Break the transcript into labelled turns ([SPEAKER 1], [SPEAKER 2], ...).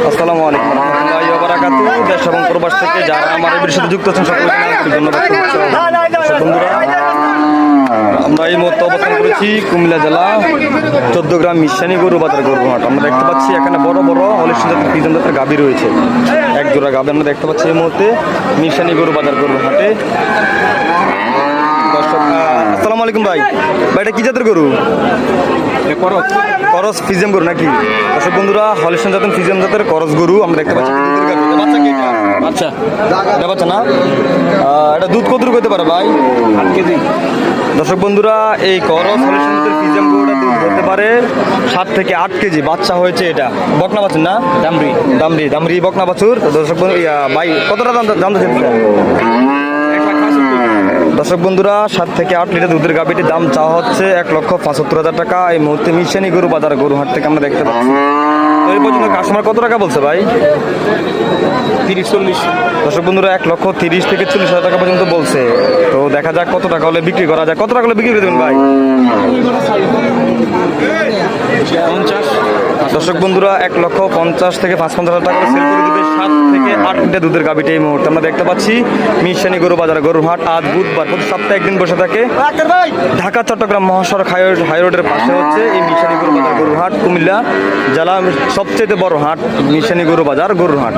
[SPEAKER 1] আসসালামু আলাইকুম রহমতুল্লাহি ওয়া বারাকাতুহু। দেশ এবং প্রবাস থেকে যারা আমার এই ভিডিওর সাথে যুক্ত আছেন সকলকে ধন্যবাদ। বন্ধুরা, আমরা এই মুহূর্তে অবস্থান করেছি কুমিল্লা জেলা 14 গ্রাম মিশানি গরু বাজার গরুহাট। আমরা দেখতে পাচ্ছি এখানে বড় বড় হলিস্টিয়ান জাতের ফ্রিজিয়ান জাতের গাভী রয়েছে। এক জোড়া গাভী আমরা দেখতে পাচ্ছি এই মুহূর্তে মিশানি গরু বাজার গরুহাটে। দর্শক, আসসালামু আলাইকুম ভাই। এটা কি জাতের গরু? করস ফিজিয়াম গরু নাকি? দর্শক বন্ধুরা, হলিস্টিয়ান জাতের ফিজিয়াম জাতের করস গরু আমরা দেখতে পাচ্ছি। বাচ্চা কি এটা? বাচ্চা, এটা বাচ্চা না? এটা দুধ কতটুকু হতে পারে ভাই? 8 কেজি। দর্শক বন্ধুরা, এই করস হলিস্টিয়ান জাতের ফিজিয়াম গরুটা দুধ হতে পারে 7 থেকে 8 কেজি। বাচ্চা হয়েছে, এটা বকনা বাছুর না? দামরি বকনা বাছুর। দর্শক বন্ধু, ভাই কতটা দাম জানতে? দর্শক বন্ধুরা, 7 থেকে 8 লিটার দুধের গাভীটির দাম চাওয়া হচ্ছে 1,75,000 টাকা। এই মুহূর্তে মিশানি গরু বাজার গরুহাট থেকে আমরা দেখতে পাচ্ছি। তো এই পর্যন্ত কাস্টমার কত টাকা বলছে ভাই? 30-40। দর্শক বন্ধুরা, 1,30,000 থেকে 40,000 টাকা পর্যন্ত বলছে। তো দেখা যাক কত টাকা হলে বিক্রি করা যায়। কত টাকা হলে বিক্রি করে দেবেন ভাই? 50। দর্শক বন্ধুরা, 1,50,000 থেকে 55,000 টাকা সেল করে দিবে 7 থেকে 8 লিটার দুধের গাভীটি এই মুহূর্তে আমরা দেখতে পাচ্ছি মিশানি গরু বাজার গরুহাট। আজ বুধবার, প্রতি সপ্তাহে একদিন বসে থাকে। ঢাকা চট্টগ্রাম মহাসড়ক হাই রোডের পাশে হচ্ছে এই মিশানি গরু বাজার গরুহাট। কুমিল্লা জেলা সবচেয়ে বড় হাট মিশানি গরু বাজার গরুহাট।